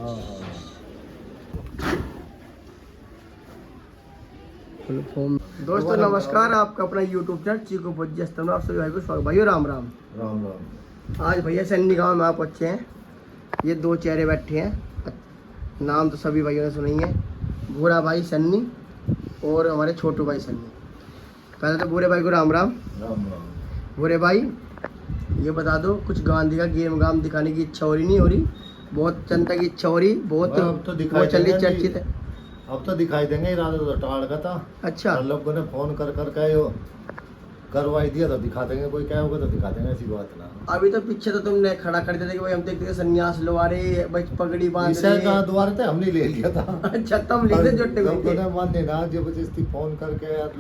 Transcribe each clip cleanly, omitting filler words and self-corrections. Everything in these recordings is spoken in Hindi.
दोस्तों नमस्कार, आपका अपना YouTube चैनल चीकू पज्जस्त में आप सभी भाई को स्वागत। भाइयों राम राम। राम राम। आज भैया सन्नी गांव में आप अच्छे हैं। ये दो चेहरे बैठे हैं, नाम तो सभी भाइयों ने सुना ही है, बूढ़ा भाई सन्नी और हमारे छोटू भाई सन्नी। पहले तो बूढ़े भाई को राम राम। राम राम। बूढ़े भाई ये बता दो, कुछ गांधी का गेम गाम दिखाने की इच्छा हो रही नहीं हो रही? बहुत जनता की इच्छा हो रही, बहुत चल रही, चर्चित है। अब तो दिखाई देंगे, इरादा तो टाड़ का था। अच्छा, लोगों ने फोन कर कर के यो करवाई दिया तो दिखा देंगे, कोई क्या होगा तो दिखा देंगे, ऐसी बात ना। अभी तो पीछे तो तुमने खड़ा कर दिया था कि भाई हम देखते थे सन्यास लगा रहे, भाई पगड़ी बांध रहे। का द्वार थे, हमने ले लिया था। अच्छा, तुम ले थे जोटे लोगों ने मान देना जबरदस्ती फोन करके यार,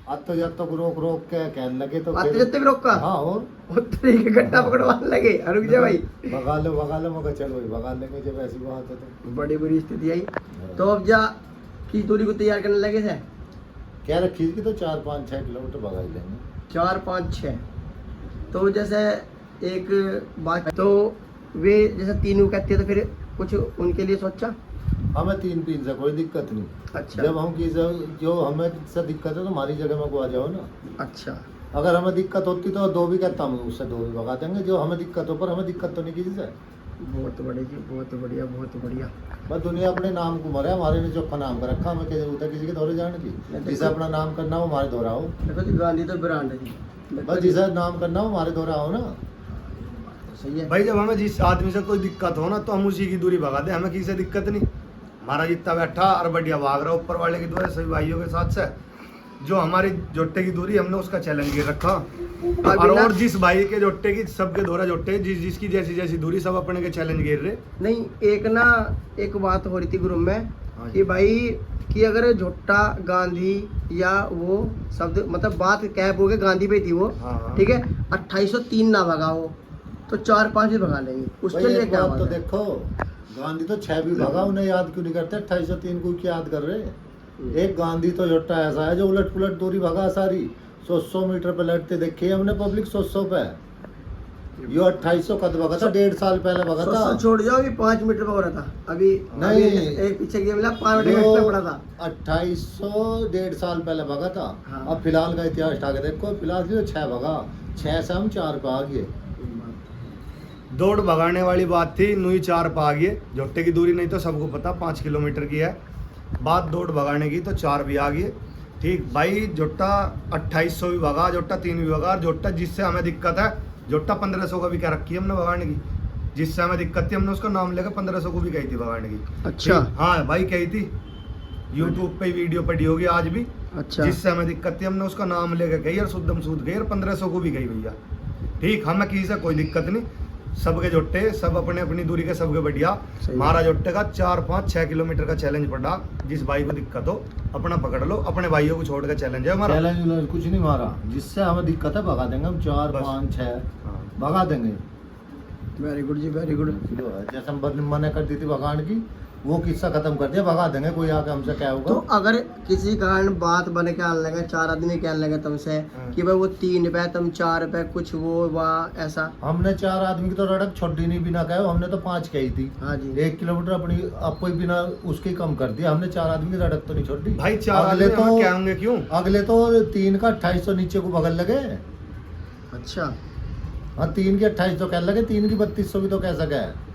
आज तो जब तक रोक रोक के कहने लगे तो आते जब तक रोक का। हाँ, और उत्तरी के गड्ढा पकड़वाने लगे। रुक जा भाई, भगा लो मगर चलो भाई भगा लेंगे जब ऐसी बात है तो। बड़ी बुरी स्थिति आई। तो अब जा की दूरी को तैयार करने लगे थे। क्या रखी थी तो 4-5-6 किलोमीटर भगा ही लेंगे। 4-5-6 तो जैसे एक बात तो वे जैसे तीनों कहते हैं तो फिर कुछ उनके लिए सोचा। हमें 3 से कोई दिक्कत नहीं। अच्छा, जब हम की जो हमें से दिक्कत है तो हमारी जगह में को आ जाओ ना। अच्छा, अगर हमें दिक्कत होती तो 2 भी कहता हूँ, उससे 2 भी भगा देंगे। जो हमें दिक्कत हो, पर हमें दिक्कत तो नहीं किसी से। बहुत बढ़िया जी, बहुत बढ़िया, बहुत बढ़िया। बस दुनिया अपने नाम को मरे, हमारे ने चौखा नाम कर रखा, हमें क्या जरूरत है किसी के दौरे जाने की। जिसे अपना नाम करना हो हमारे दौरा हो। देखो जी, गांधी तो ब्रांड है जी। बस जिसे नाम करना हो हमारे दौरा हो ना। सही है भाई, जब हमें जिस आदमी से कोई दिक्कत हो ना तो हम उसी की दूरी भगा दे, हमें किसी से दिक्कत नहीं। हमारा जितना बैठा और बढ़िया भाग रहा ऊपर वाले की दूरी सभी भाइयों के साथ से। जो हमारी जोटे की दूरी हमने उसका चैलेंज ये रखा, और जिस भाई के जोटे की सबके दौरा जोटे जिसकी जैसी जैसी दूरी सब अपने के चैलेंज गिर रहे। नहीं, एक बात हो रही थी ग्रुप में कि भाई कि अगर झोट्टा गांधी या वो शब्द मतलब बात कैब हो गई, गांधी पे थी वो, ठीक है, 2803 ना भगाओ तो 4-5 भी भगा लेंगे। उसके लिए क्या बात तो देखो, गांधी तो 6 भी भगा, उन्हें याद क्यों नहीं करते? 2803 को क्या याद कर रहे? एक गांधी तो जोट्टा ऐसा है जो उलट पुलट दूरी भगा सारी 100 मीटर पे लड़ते देखे हमने पब्लिक 100 पे। यो 2800 कद भगा था, 1.5 साल पहले भगा था। छोड़ जाओ, अभी 5 मीटर पे हो रहा था अभी नहीं, एक पीछे गेम मिला 5 मीटर पे पड़ा था। 2800 1.5 साल पहले भगा था। हाँ। अब फिलहाल का इतिहास उठा के देखो, फिलहाल जो 6 भगा, 6 से हम 4 पे आ गए। दौड़ भगाने वाली बात थी, नुई 4 पा गए। जोटे की दूरी नहीं तो सबको पता 5 किलोमीटर की है। बात दौड़ भगाने की तो 4 भी आ गए। ठीक भाई, जोटा 2800 भी भगा, जोटा 3 भी भगा। जोटा जिससे हमें दिक्कत है, जोटा 1500 का भी क्या रखी है हमने भगाने की। जिससे हमें दिक्कत थी हमने उसका नाम लेकर 1500 को भी कही थी भगाने की। अच्छा, हाँ भाई कही थी, यूट्यूब पे वीडियो पड़ी होगी आज भी। अच्छा, जिससे हमें दिक्कत थी हमने उसका नाम लेकर गई और शुद्धम सूद गई और 1500 को भी गई भैया। ठीक, हमें किसी से कोई दिक्कत नहीं, सबके जोटे सब अपने अपनी दूरी के सबके बढ़िया। हमारा जोटे का 4-5-6 किलोमीटर का चैलेंज पड़ा। जिस भाई को दिक्कत हो अपना पकड़ लो, अपने भाइयों को छोड़ के चैलेंज है हमारा। चैलेंज कुछ नहीं मारा, जिससे हमें दिक्कत है भगा देंगे हम। 4-5-6 भगा देंगे। वेरी गुड जी, वेरी गुड। जैसे हम मना कर दी थी भगाने की, वो किस्सा खत्म कर दिया, भगा देंगे। कोई आके हमसे क्या होगा? तो अगर किसी कारण बात बन के आने लगे, 4 आदमी कहने लगे तुमसे कि भाई वो 3 पे तुम 4 पे, कुछ वो वहाँ ऐसा। हमने 4 आदमी की तो रड़क छोड़ी नहीं बिना कहे, हमने तो 5 कही थी। हाँ जी, 1 किलोमीटर अपनी आपको बिना उसके कम कर दिया हमने। 4 आदमी की रड़क तो नहीं छोड़ी भाई। 4 अगले तो क्या होंगे? क्यों? अगले तो 3 का 2800 नीचे को बगल लगे। अच्छा, हाँ, 3 की 2800 कह लगे, 3 की 3200 भी तो कह सके,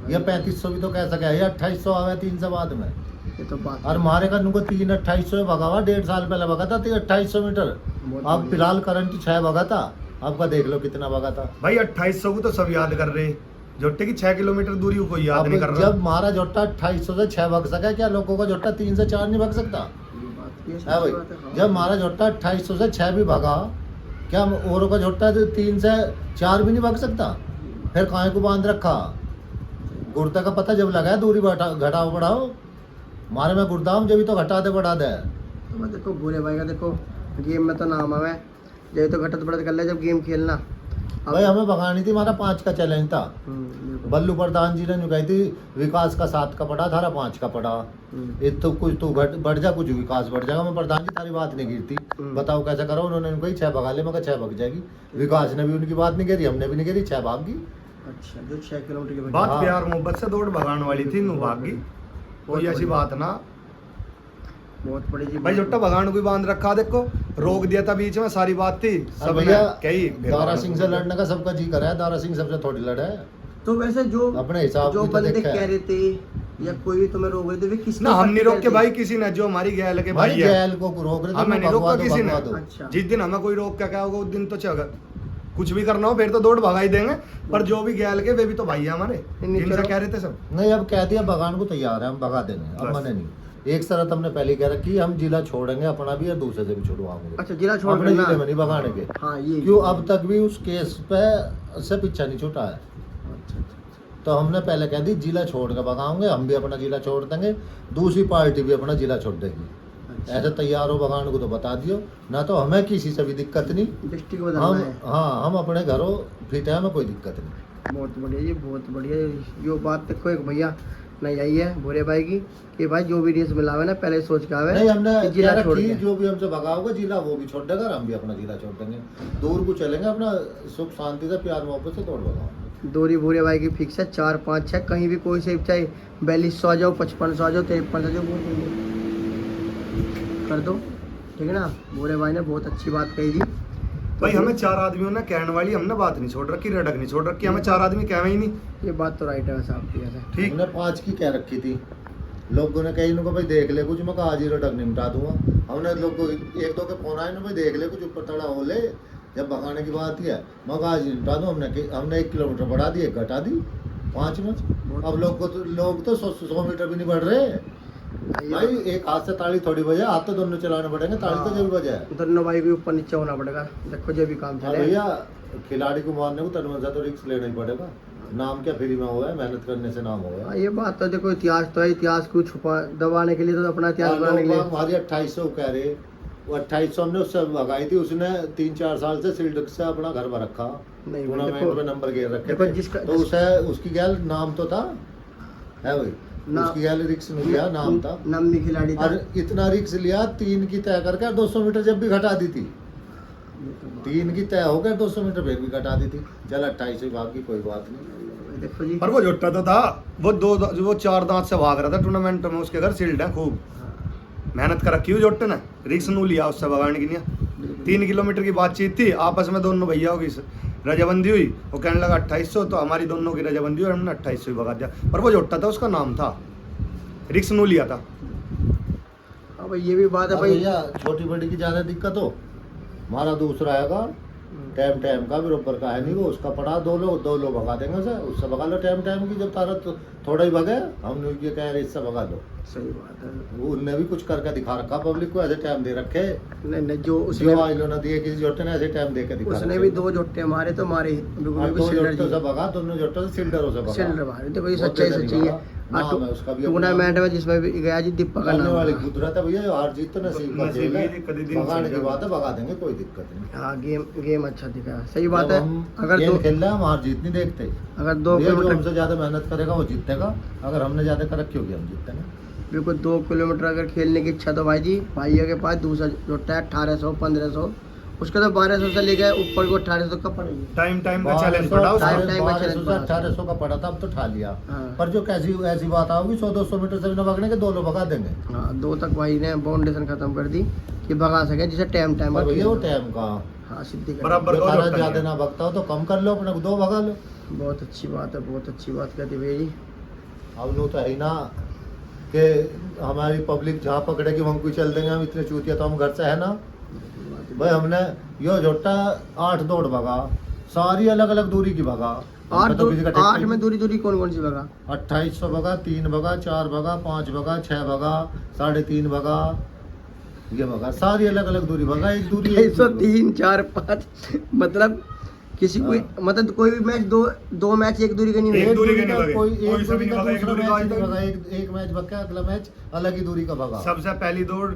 या 3500 भी तो कह सके, या 2800 आवे 3 से बाद में। ये तो बात और मारे का नुको 3 2800 भगा हुआ, 1.5 साल पहले भगा था 2800 मीटर। अब फिलहाल करंट 6 भगा था, आपका देख लो कितना भगा था भाई। 2800 को तो सब याद कर रहे, जोटे की 6 किलोमीटर दूरी को कोई याद नहीं कर रहा। जब हमारा जोटा 2800 से 6 भग सका, क्या लोगों का जोटा 3 से 4 नहीं भग सकता? है भाई, जब हमारा जोटा 2800 से 6 भी भगा, क्या औरों का जोटा 3 से 4 भी नहीं भग सकता? फिर काहे को बांध रखा? गुर्दा का पता जब लगा दूरी घटाओ बढ़ाओ, मारे में गुर्दा हूँ जब तो घटा दे बढ़ा दे। तो मैं देखो बुरे भाई का देखो गेम में तो नाम आवे, जब तो घटत बढ़त कर ले जब गेम खेलना। भाई हमें भगानी थी, हमारा 5 का चैलेंज था। बल्लू प्रधान जी ने कही थी विकास का 7 का पड़ा, थारा 5 का पड़ा। एक तो कुछ तू बढ़ जा, कुछ विकास बढ़ जाएगा। मैं प्रधान जी तारी बात नहीं गिरती, बताओ कैसे करो। उन्होंने कही 6 भगा ले, मैं 6 भग जाएगी। विकास ने भी उनकी बात नहीं करी, हमने भी नहीं करी, 6 भाग गई। अच्छा, जो 6 किलोमीटर की बात हाँ। प्यार मोहब्बत से दौड़ भगाने वाली थी, नू भाग गई, कोई ऐसी बात ना। बहुत बड़ी जी। भाई जोट्टा भगान को भी बांध रखा, देखो रोक दिया था बीच में, सारी बात थी अब सब भैया कही। दारा सिंह से लड़ने का सबका जी करा है, दारा सिंह सबसे थोड़ी लड़ा है। तो वैसे जो अपने हिसाब जो की तो बंदे देखा कह है। रहे थे या कोई भी तुम्हें रोक रहे थे, वे किस ना हम नहीं रोक के भाई किसी ने, जो हमारी गैल के भाई भाई है, जैल को रोक रहे थे, हमें नहीं भगवा रोका दो, किसी ने। भगवा दो। अच्छा। जिस दिन हमें कोई रोक क्या होगा, उस दिन तो चल कुछ भी करना हो फिर तो दौड़ भगा ही देंगे, पर जो भी गैल के वे भी तो भाई है हमारे, नहीं, जिनसे चलो। कह रहे थे सब। नहीं अब कह दिया भगान को तैयार है, हम भगा देंगे, अब बस। मने नहीं। एक शर्त हमने पहले कह रखी, हम जिला छोड़ेंगे अपना भी और दूसरे से भी छुड़वाएंगे। अच्छा, जिला छोड़ अपने देना। जिले में नहीं भगाने के। हाँ, ये क्यों अब तक भी उस केस पे से पीछा नहीं छूटा है। अच्छा, अच्छा। तो हमने पहले कह दी जिला छोड़ के भगाओगे, हम भी अपना जिला छोड़ देंगे, दूसरी पार्टी भी अपना जिला छोड़ देगी। अच्छा। ऐसे तैयार हो भगाने को तो बता दियो, ना तो हमें किसी से भी दिक्कत नहीं। डिस्ट्रिक्ट बदलना हम है। हाँ हम अपने घरों फिट है, हमें कोई दिक्कत नहीं। बहुत बढ़िया जी, बहुत बढ़िया। जो बात देखो एक भैया नहीं आई है भूरे भाई की कि भाई जो भी रेस मिलावे ना पहले सोच के आवे नहीं हमने कि जिला कह छोड़ रखी, के। जो भी हमसे भगाओगे जिला वो भी छोड़ देगा और हम भी अपना जिला छोड़ देंगे। दूर को चलेंगे, अपना सुख शांति से प्यार मोहब्बत से दौड़ भगाओगे। दूरी भूरे भाई की फिक्स है 4 5 6, कहीं भी कोई से चाहे 4200 आ जाओ, 5500 आ जाओ, 53 आ जाओ, वो कर दो, ठीक है ना। भूरे भाई ने बहुत अच्छी बात कही थी। भाई हमें 4 आदमियों ने कहने वाली, हमने बात नहीं छोड़ रखी, रटक नहीं छोड़ रखी, हमें 4 आदमी कहे ही नहीं। ये बात तो राइट है साहब की ऐसे। ठीक, हमने 5 की कह रखी थी, लोगों ने कही इनको भाई देख ले कुछ, मैं कहा आज ही रटक निपटा दूंगा। हमने लोग को 1-2 के फोन आए ना, भाई देख ले कुछ ऊपर तड़ा हो ले, जब भगाने की बात ही है, मैं कहा आज ही निपटा दूं। हमने 1 किलोमीटर बढ़ा दी, 1 घटा दी 5 में। अब लोग तो 100 मीटर भी नहीं बढ़ रहे भाई। एक हाथ से ताली थोड़ी बजे, हाथ तो दोनों चलाने पड़ेंगे, ताली तो जरूर बजे है। दोनों भाई के ऊपर नीचे होना पड़ेगा, देखो जो भी काम हाँ चले। भैया, खिलाड़ी को मारने को तन मन से तो रिस्क लेना ही पड़ेगा। नाम क्या फ्री में हुआ है, मेहनत करने से नाम हुआ हाँ, है। ये बात तो देखो, इतिहास तो है, इतिहास को छुपा दबाने के लिए तो अपना इतिहास और बनाने के लोग लिए। हमारी 2800 कह रहे, वो 2800 हमने उससे भगाई थी, उसने 3-4 साल से सील्ड से अपना घर में रखा, नहीं टूर्नामेंट देखो, में नंबर गिर रखे देखो थे। जिसका- तो उसे उसकी गैल नाम तो था है भाई, उसकी गैल रिक्स नहीं लिया, नाम था। नामी खिलाड़ी था। और इतना रिक्स लिया, 3 की तय करके 200 मीटर जब भी घटा दी थी, 3 की तय होकर 200 मीटर फिर भी घटा दी थी। चल 28 भाग की कोई बात नहीं। देखो जी, पर वो जोट्टा तो था, वो 4 दांत से भाग रहा था टूर्नामेंट में, उसके घर सील्ड है खूब, मेहनत कर रखी हुई जोट्टे ने, रिक्स नू लिया उससे भगाने की नहीं। 3 किलोमीटर की बातचीत थी, आपस में दोनों भैयाओं की रजाबंदी हुई, वो कहने लगा 2800, तो हमारी दोनों की रजाबंदी हुई और हमने 2800 भगा दिया। पर वो जोट्टा था, उसका नाम था, रिक्स नू लिया था। हाँ भाई, ये भी बात है अब भाई। भैया छोटी बड़ी की ज्यादा दिक्कत हो, हमारा दूसरा आएगा टाइम का भी बराबर का है नहीं, वो उसका पड़ा 2 लोग भगा देंगे उसे, उससे भगा लो टाइम की, जब तारा तो थोड़ा ही भगे, हम ये कह रहे इससे भगा लो। सही बात है। वो उनने भी कुछ करके दिखा रखा पब्लिक को, ऐसे टाइम दे रखे, नहीं नहीं, जो जो उसने आइलो ने दिए किसी जोटे ने ऐसे टाइम दे के दिखा उसने रखे। भी 2 जोटे मारे तो मारे ही। बिल्कुल और भी 2 सिल्डर जोटों जी, से भगा, दोनों जोटों से सिल्डरों से भगा। सिल्डर मारे। देखो ये बहुत सच्चाई तेज सच्ची है। भगा। नाम है उसका भी अपना। टूर्नामेंट में जिसमें भी गया जी, दीपक का करने नाम वाली था। कुदरत है भैया, हार जीत तो नसीब का नसीब खेल है। ही कभी दिन भगाने से की बात है, भगा देंगे, कोई दिक्कत नहीं। हाँ, गेम अच्छा दिखा है, सही बात है। हम अगर खेल 2 खेल रहे हैं, हम हार जीत नहीं देखते। अगर 2 भैया, जो किलोमीटर हमसे ज्यादा मेहनत करेगा वो जीतेगा, अगर हमने ज्यादा कर रखी होगी हम जीतेंगे। बिल्कुल 2 किलोमीटर अगर खेलने की इच्छा तो भाई जी, भाइयों के पास दूसरा जोटा है 1800 1500, उसका तो 1200 से लेकर ऊपर को 1800 तक का पड़ेगी। टाइम का चैलेंज पड़ा उसका। टाइम का 1200 challenge से पड़ा। 1800 का पड़ा था, अब तो ठा लिया। हाँ। पर जो कैसी ऐसी बात आओगी, 100-200 मीटर से भी न भागने के 2 लोग भगा देंगे। हाँ, 2 तक भाई ने बाउंडेशन खत्म कर दी कि भगा सके, जिसे टाइम पर भैया वो टाइम का हाँ, सिद्धि कर बराबर जो का तारा जोट्टा ज्यादा नहीं ना भगता हो तो कम कर लो, अपने को 2 भगा लो। बहुत अच्छी बात है, बहुत अच्छी बात कहती भाई जी। अब नो तो है ही ना कि हमारी पब्लिक जहाँ पकड़ेगी वहाँ कोई चल देंगे, हम इतने चूतिया तो हम घर से है ना भाई। हमने यो जोटा 8 दौड़ भगा, सारी अलग अलग दूरी की भगा। 8 में दूरी कौन सी भगा? 2800 भगा, 3 भगा, 4 भगा, 5 भगा, 6 भगा, 3.5 भगा, ये भगा, सारी अलग अलग दूरी भगा। एक दूरी 3 4 5 मतलब किसी कोई हाँ। मतलब कोई भी मैच दो मैच एक दूरी के नहीं एक हुए। दूरी के नहीं भगे, कोई कोई से भी नहीं भगा, एक दूसरा दूरी मैच का नहीं आज भगा, एक मैच भगा, अगला मैच अलग ही दूरी का भगा। सबसे पहली दौड़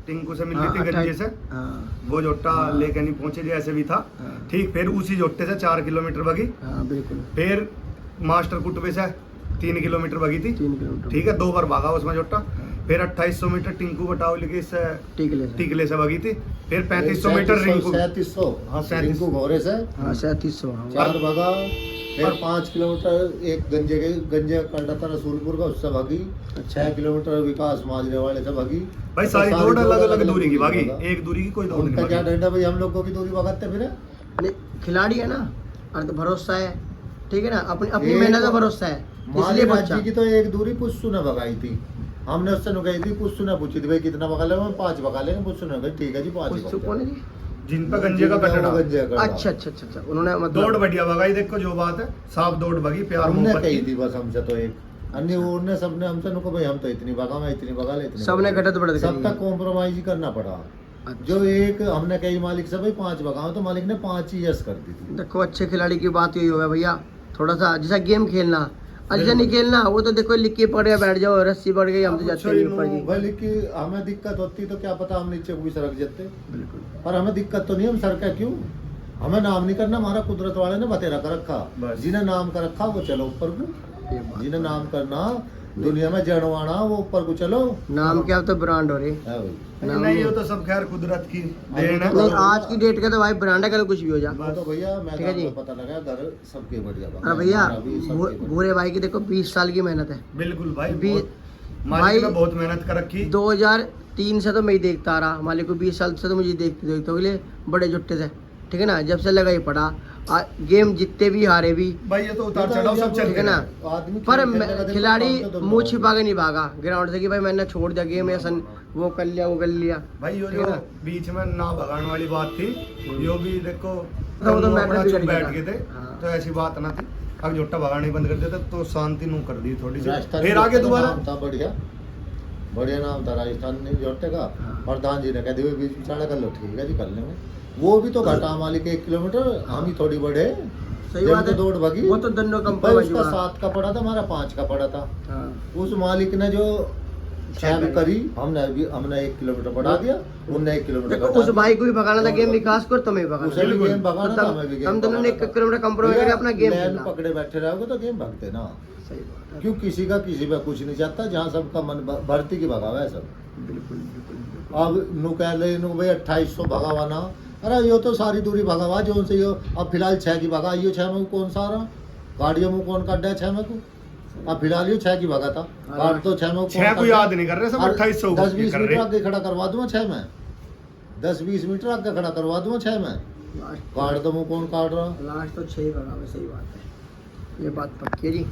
टिंकू से मिलनी हाँ, थी गंजे से, हाँ, वो जोट्टा हाँ। लेके नहीं पहुंचे जैसे भी था। हाँ। ठीक, फिर उसी जोट्टे से 4 किलोमीटर भगी, हाँ बिल्कुल फिर मास्टर कुटबे से 3 किलोमीटर भगी थी। 3 किलोमीटर ठीक है, 2 बार भागा उसमें जोट्टा। फिर 2800 मीटर टिंकू बटावली के से टिकले से भगी थी। फिर 3500 मीटर रिंकू 3700 हाँ, 3700 रिंकू घोरे से हाँ 3700 हाँ। 4 भगा, फिर 5 किलोमीटर एक गंजे करना था रसूलपुर का, उससे भागी। 6 किलोमीटर विकास माजरे वाले से भागी। भाई सारी दौड़ अलग अलग दूरी की भागी, एक दूरी की कोई दौड़ उनका नहीं क्या भागी। डंडा भाई, हम लोगों की दूरी भगाते फिर। नहीं, खिलाड़ी है ना, और तो भरोसा है, ठीक है ना, अपनी अपनी एक मेहनत का भरोसा है, माली इसलिए बच्चा। राज्य की तो एक दूरी पुष्सु ने भगाई थी, हमने उससे नुकाई थी। पुष्सु ने पूछी थी भाई कितना भगा ले, 5 भगा लेंगे। पुष्सु ने कहा ठीक है जी 5 कुछ कौन है जी? जिन पर गंजे का कटड़ा। अच्छा अच्छा अच्छा अच्छा, उन्होंने दौड़ मतलब बढ़िया भगाई, देखो जो बात है, साफ दौड़ भगी, प्यार हमने मोहब्बत कही की। थी बस हमसे तो एक अन्य उन्होंने सबने हमसे नुको भाई हम तो इतनी भगा, मैं इतनी भगा ले, इतनी सबने भगा ले। घटत बढ़त सब करी। तक कॉम्प्रोमाइज ही करना पड़ा। अच्छा। जो एक हमने कही मालिक से भाई 5 भगाओ, तो मालिक ने 5 ही यस कर दी थी। देखो अच्छे खिलाड़ी की बात यही होगा भैया, थोड़ा सा जैसा गेम खेलना, अच्छा नहीं खेलना, वो तो देखो लिख के पड़ गया, बैठ जाओ, रस्सी बढ़ गई, हम तो जाते नहीं ऊपर जी। भाई कि हमें दिक्कत होती तो क्या पता हम नीचे को भी सरक जाते, बिल्कुल। पर हमें दिक्कत तो नहीं, हम सरका क्यों? हमें नाम नहीं करना, हमारा कुदरत वाले ने बतेरा कर रखा। बस। जिन्हें नाम कर रखा वो चलो ऊपर को, ये बात। जिन्हें नाम करना दुनिया में जड़वाना वो ऊपर को चलो। नाम क्या तो ब्रांड हो रही है भाई। नाम नहीं, नहीं। ये तो सब खैर कुदरत की देन है। नहीं, आज की डेट का तो भाई ब्रांड का तो कुछ भी हो जा। वो तो भैया ठीक है मैदान जी। में पता लगा घर सबके बढ़िया बा। अरे भैया हमारा भी सबके बढ़िया। भूरे भाई की देखो 20 साल की मेहनत है। बिल्कुल भाई, भी- मालिक भाई- ने बहुत मेहनत कर रखी। 2003 से तो मैं ही देखता आ रहा, मालिक को 20 साल से तो मुझे देखते हुए बड़े जुट्टे थे, ठीक है ना, जब से लगा ही पड़ा। गेम जीतते भी हारे भी, भाई ये तो उतार चढ़ाव सब ठीक है चलते ना। हैं। आदमी पर खेल खेलने का देखो खिलाड़ी काम तो दोनों मुंह होंगे। छिपा के नहीं भागा ग्राउंड से कि भाई मैंने छोड़ दिया गेम, या सन वो कर लिया वो कर लिया। भाई ये ठीक है जो ना? बीच में ना भगाने वाली बात थी, यो भी देखो वो तो दोनों मैटर अपना बिगड़ चुप गया बैठ था। गए थे, हाँ। तो ऐसी बात ना थी। अब झोटा भगाने बंद कर देते तो शांति नू कर दी थोड़ी सी, राजस्थान फिर में आगे तो दोबारा। नाम था बढ़िया, बढ़िया नाम था राजस्थान ने जोटे का। हाँ। प्रधान जी ने कह दिया बीच बिचारा कर लो, ठीक है जी कर लेंगे। वो भी तो घाटा मालिक 1 किलोमीटर, हम ही थोड़ी बढ़े। सही जब बात तो है, दौड़ भागी वो तो दोनों भाई कंपनी उसका 7 का पड़ा था, हमारा 5 का पड़ा था। हाँ। उस मालिक ने जो 6 भी करी, हमने 1 किलोमीटर बढ़ा दिया, उनने 1 किलोमीटर देखो घटा उस दिया। भाई को भी भगाना था गेम विकास को, तुम्हें भी भगाना उसे भी था। गेम भगाना था, हमें भी गेम हम दोनों ने 1 भगाना था। किलोमीटर कंप्रोमाइज करके अपना गेम लैन खेला। पकड़े बैठे रहोगे तो गेम भागते ना। सही बात है। क्यों किसी का किसी पे कुछ नहीं चाहता, जहाँ सबका मन भर्ती की भगावा है सब। बिल्कुल बिल्कुल बिल्कुल। अब नु कह ले नु भाई 2800 भगावाना, अरे यो तो सारी दूरी भगावा जो उनसे यो अब फिलहाल 6 की भगा, यो 6 में कौन सा रहा गाड़ियों में कौन काट है 6 में को। अब फिलहाल यो 6 की भगा था, काट तो 6 में 6 को याद नहीं कर रहे, सब 2800 को 10-20 कर मीटर रहे। आगे खड़ा करवा दूंगा 6 में, 10-20 मीटर आगे खड़ा करवा दूंगा 6 में। लास्ट काट दो मुँह कौन काट रहा। लास्ट तो 6 भगा में, सही बात है, ये बात पक्की है जी।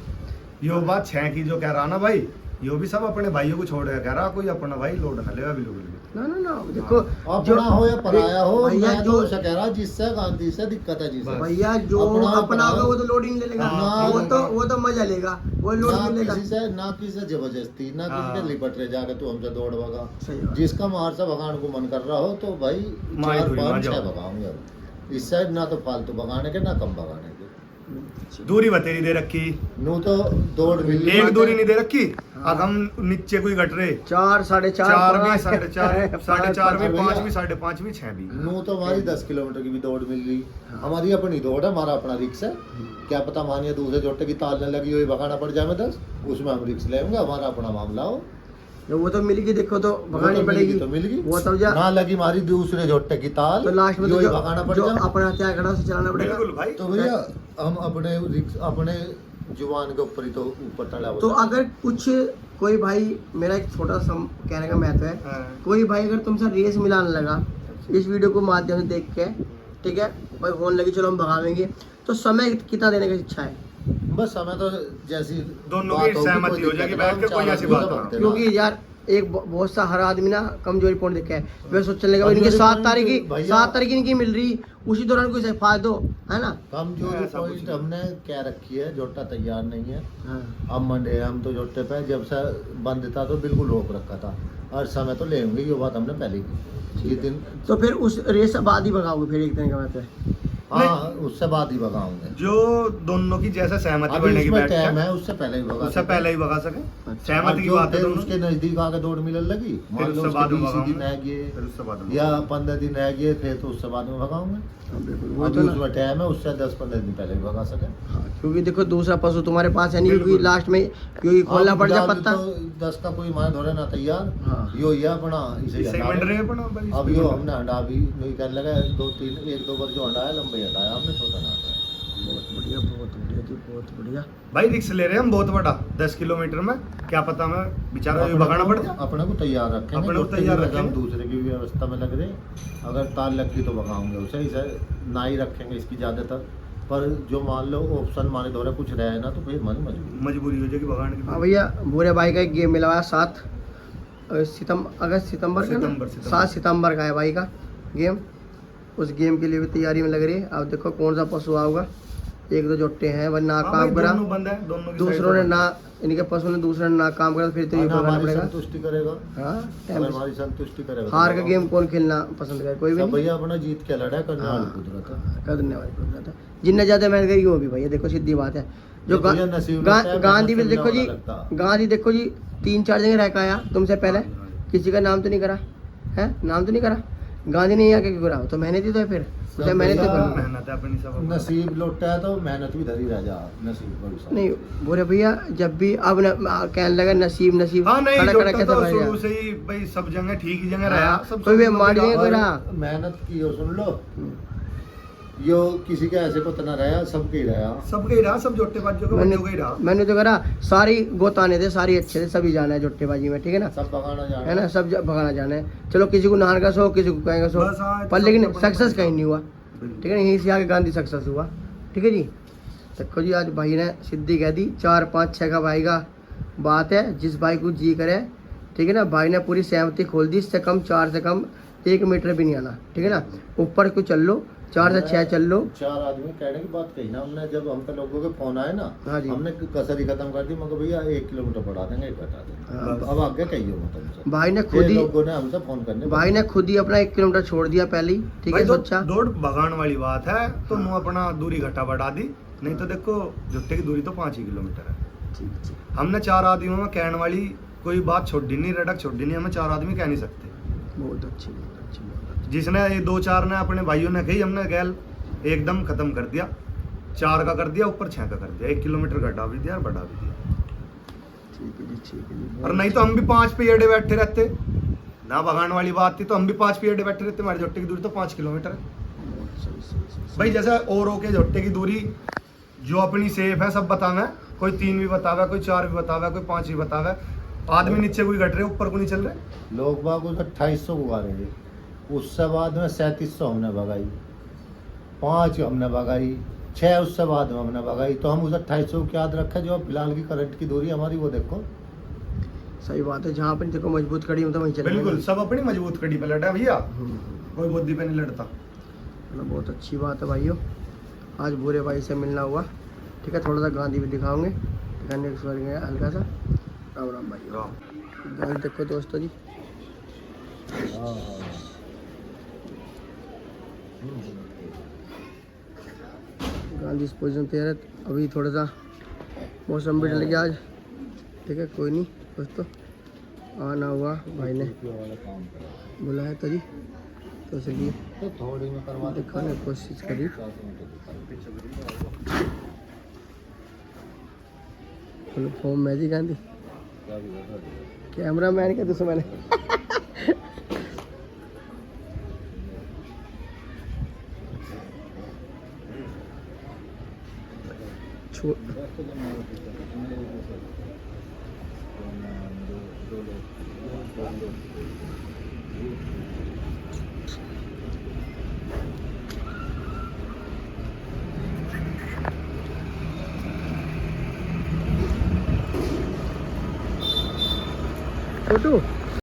यो बात 6 की जो कह रहा ना भाई, यो भी सब अपने भाइयों को छोड़ के कह रहा, कोई अपना भाई लोड हलेगा भी लोग। ना ना ना देखो अपना हो या पराया हो, भैया मैं जो तो उसे कह रहा जिससे गांधी से दिक्कत है जिसे। भैया जो अपना अपना होगा वो तो लोडिंग ले लेगा, हाँ, वो तो मजा लेगा, वो लोड ना नहीं लेगा। किसी से ना किसी से जबरदस्ती, ना किसी हाँ। के लिपट रहे जाके तू हमसे दौड़ भगा। सही बात। जिसका मार से भगाने को मन कर रहा हो तो भाई मार 4-5-6 जाओ। भगाऊंगे। इससे ना तो फालतू भगाने के ना कम भगाने के। दूरी बतेरी दे रखी, नू तो दौड़ मिल एक दूरी नहीं दे रखी। अब हम नीचे कोई घट रहे, 4, 4.5, 4 भी 5, 4.5, 4.5 भी, 5 भैया। भी, 5.5 भी, 6 भी। नू तो हमारी 10 किलोमीटर की भी दौड़ मिल रही। हाँ। हमारी अपनी दौड़ है, हमारा अपना रिक्स है। क्या पता मानिए दूसरे जोटे की ताल न लगी हुई भगाना पड़ जाए में 10, उसमें हम रिक्स लेंगे, हमारा अपना मामला हो। वो तो मिल गई, देखो तो भगानी वो तो पड़ेगी, तो मिल गई। वो तब जा ना लगी हमारी दूसरे जोटे की ताल तो लास्ट में यो तो ही जो भगाना पड़ जो जाए। अपना हथियार खड़ा उसे चलाना पड़ेगा। बिल्कुल भाई। तो भैया हम अपने अपने जुबान के ऊपर ही तो ऊपर टला तो अगर कुछ कोई भाई, मेरा एक छोटा सा कहने का महत्व है, हाँ। कोई भाई अगर तुमसे रेस मिलाने लगा इस वीडियो को माध्यम से देख के, ठीक है भाई, होने लगी चलो हम भगावेंगे, तो समय कितना देने की इच्छा है? बस हमें तो जैसी दोनों बात की होगी, सहमति कोई हो दिक्कत जाएगी, ना, बैठ हम के कोई चार ऐसी आदमी बात से ना। भगते ना। क्योंकि यार एक बहुत सा हर आदमी ना कमजोरी पॉइंट देखा है, वे सोचने लगा भाई इनकी कमजोरी 7 point तारीख की भैया- 7 तारीख इनकी मिल रही, उसी दौरान कोई फायदा है ना। कमजोरी ऐसा कुछ पॉइंट नहीं। हमने क्या रखी है, जोटा तैयार नहीं है। हाँ। अब मंडे हम तो जोटे पे जब से बंद था तो बिल्कुल रोक रखा था, और समय तो लेंगे, ये बात हमने पहले की। ये दिन तो फिर उस रेस बाद ही भगाओगे फिर एक दिन के बाद? हाँ उससे बाद ही भगाऊंगे। जो दोनों की जैसा सहमति अभी बनने की उसमें बैठ टाइम है, है, उससे पहले ही भगा उससे सकते। पहले ही भगा सके। अच्छा। सहमति की जो बात है फिर दोनों। उसके नजदीक आके दौड़ मिलने लगी, फिर मान लो उससे बाद उसके में 20 दिन भगाऊंगा। रह गए फिर उससे बाद में या 15 दिन रह गए, फिर तो उससे बाद में भगाऊंगे। वो अभी तो ना, उसमें टाइम है, उससे 10-15 दिन पहले भी भगा सके। हाँ, क्योंकि देखो दूसरा पशु तुम्हारे पास है नहीं, क्योंकि बिल्कुल। लास्ट में क्योंकि खोलना अब पड़ जाए फिलहाल पत्ता। तो 10 का कोई मान धोरे ना तैयार। हाँ। यो ये अपना इसे इसे हटा मंड रहे। रहे हैं, पण भाई अब यो हमने हटा भी नहीं कर लगा, 1-2 बार जो हटाया लंबे हटाया हमने, छोटा ना हटाया। बहुत बढ़िया बहुत बढ़िया। जी बहुत बढ़िया। भाई रिक्स ले रहे हैं हम बहुत बड़ा, 10 किलोमीटर में, क्या पता मैं बेचारा भी भगाना पड़ जाए। अपने को तैयार रखेंगे, अपने को तैयार जोट्टे की रखेंगे। हम दूसरे की व्यवस्था में लग रहे, अगर ताल लग गई तो भगाऊंगे उसे, इसे ना ही रखेंगे इसकी ज़्यादातर। पर जो मान लो ऑप्शन माने दो कुछ रहे ना तो फिर मन मजबूरी हो जाएगी भगाने की। हाँ भैया, भूरे भाई का एक गेम मिला हुआ है 7 सितंबर का ना? 7 सितंबर का है भाई का गेम। उस गेम के लिए भी तैयारी में लग रही है। अब देखो कौन सा पशु आऊगा। 1-2 जोट्टे हैं वह ना काम करा, दोनों बंद है, दोनों की दूसरों साइड ने से ना, इनके पशु ने दूसरे ने ना काम करा तो फिर तो ये भगाना हमारी पड़ेगा। संतुष्टि करेगा। हाँ, अगर हमारी संतुष्टि करेगा हार का गेम कौन खेलना पसंद करे, कोई भी सब नहीं। भैया अपना जीत के लड़ा करने वाली कुदरत है। करने वाली कुदरत है, जिनने ज्यादा मेहनत करी वो भी भैया देखो सीधी बात है। जो देखो ये नसीब लगता है, गांधी भी मेहनत देखो जी, करने वाला लगता है। गांधी देखो जी 3-4 जगह रह के आया तुमसे पहले, किसी का नाम तो नहीं करा है, नाम तो नहीं करा। गांधी ने आके क्यों करा, तो मेहनत ही तो है फिर उसे सब मेहनत ही भैया करनी। मेहनत है अपनी सब। नसीब लौटा है तो मेहनत भी धरी रह जा, नसीब पर विश्वास। नहीं बोले भैया, जब भी अब कहने लगा नसीब नसीब, हाँ नहीं, खड़ा जोट्टा के तो सब रह शुरू गया। से ही भाई सब जगह ठीक ही जगह रहा, सब कोई भी सब मार लोग देंगे कोई और रहा। मेहनत की हो सुन लो, यो किसी के ऐसे को तना रहा, सबके ही रहा। सबके ही रहा, सब जोट्टेबाजों का बंदों का ही रहा। मैंने तो करा, सारी गोताने थे, सारी अच्छे थे, सभी जाना है जोट्टेबाजी में, ठीक है ना, सब भगाना जाना है ना, सब भगाना जाना है। चलो किसी को नहार का शौक, किसी को कहेंगे बस हाँ, शौक, पर सब लेकिन अपना सक्सेस अपना कहीं नहीं हुआ, ठीक है ना। यहीं से आगे गांधी सक्सेस हुआ, ठीक है जी। देखो जी आज भाई ने सिद्धि कह दी, 4-5-6 का भाई का बात है, जिस भाई को जी करे, ठीक है ना। भाई ने पूरी सहमति खोल दी, इससे कम 4 से कम 1 मीटर भी नहीं आना, ठीक है ना। ऊपर को चल लो, 4 से 6 चल लो। 4 आदमी कहने की बात कही ना हमने, जब हम पे लोगों के फोन आए ना, हाँ जी। हमने कसर ही खत्म कर दी, मगर भैया 1 किलोमीटर बढ़ा देंगे, 1 घटा देंगे। हाँ। अब आगे कहिए मतलब भाई ने खुद ही, लोगों ने हमसे फोन करने, भाई ने खुद ही अपना 1 किलोमीटर छोड़ दिया पहले ही, ठीक है। भाई तो सोचा दौड़ भगान वाली बात है तो मुँह अपना दूरी घटा बढ़ा दी, नहीं तो देखो जुट्टे की दूरी तो 5 ही किलोमीटर है। हमने 4 आदमियों में कहने वाली कोई बात छोड़ी नहीं, रटक छोड़ी नहीं, हमें 4 आदमी कह नहीं सकते। बहुत अच्छी, बहुत अच्छी, बहुत अच्छी। जिसने ये 2-4 ने अपने भाइयों ने कही, हमने गैल एकदम खत्म कर दिया, 4 का कर दिया, ऊपर 6 का कर दिया, 1 किलोमीटर घटा भी दिया और बढ़ा भी दिया। ठीक है जी, ठीक है जी। और नहीं तो हम भी 5 पे अड़े बैठे रहते ना, भगान वाली बात थी तो हम भी 5 पे अड़े बैठे रहते। हमारे जोट्टे की दूरी तो 5 किलोमीटर है बहुत सही, सही, सही। भाई। जैसे औरों के जोट्टे की दूरी जो अपनी सेफ है सब बतावे, कोई 3 भी बतावे, कोई 4 भी बतावे, कोई 5 भी बतावे। आदमी नीचे कोई घट रहे, ऊपर को नहीं चल रहे। लोग बाग उस 2800 को गा रहे, उससे बाद में 3700 हमने भगाई, 5 हमने भगाई, 6 उससे बाद में हमने भगाई। तो हम उस 2800 को याद रखें, जो फिलहाल की करंट की दूरी हमारी वो देखो। सही बात है, जहाँ पर देखो मजबूत कड़ी मतलब वहीं चलेंगे। बिल्कुल, सब अपनी मजबूत कड़ी पे लड़ा है भैया, कोई बुद्धि पे नहीं लड़ता। चलो बहुत अच्छी बात है भाइयों, आज बुरे भाई से मिलना हुआ, ठीक है। थोड़ा सा गांधी भी दिखाओगे, दिखाने के बाद गया हल्का सा। राम राम भाई, गांधी देखो दोस्तों जी, गांधी इस पोजिशन पे है। अभी थोड़ा सा मौसम भी डल गया आज, ठीक है, कोई नहीं, दोस्तों आना हुआ भाई ने बोला है तो जी, तो इसलिए तो थोड़ी में करवा दिखाने की कोशिश करी। फुल फॉर्म में जी गांधी, कैमरा मैन का दुश्मन है। छो छोटू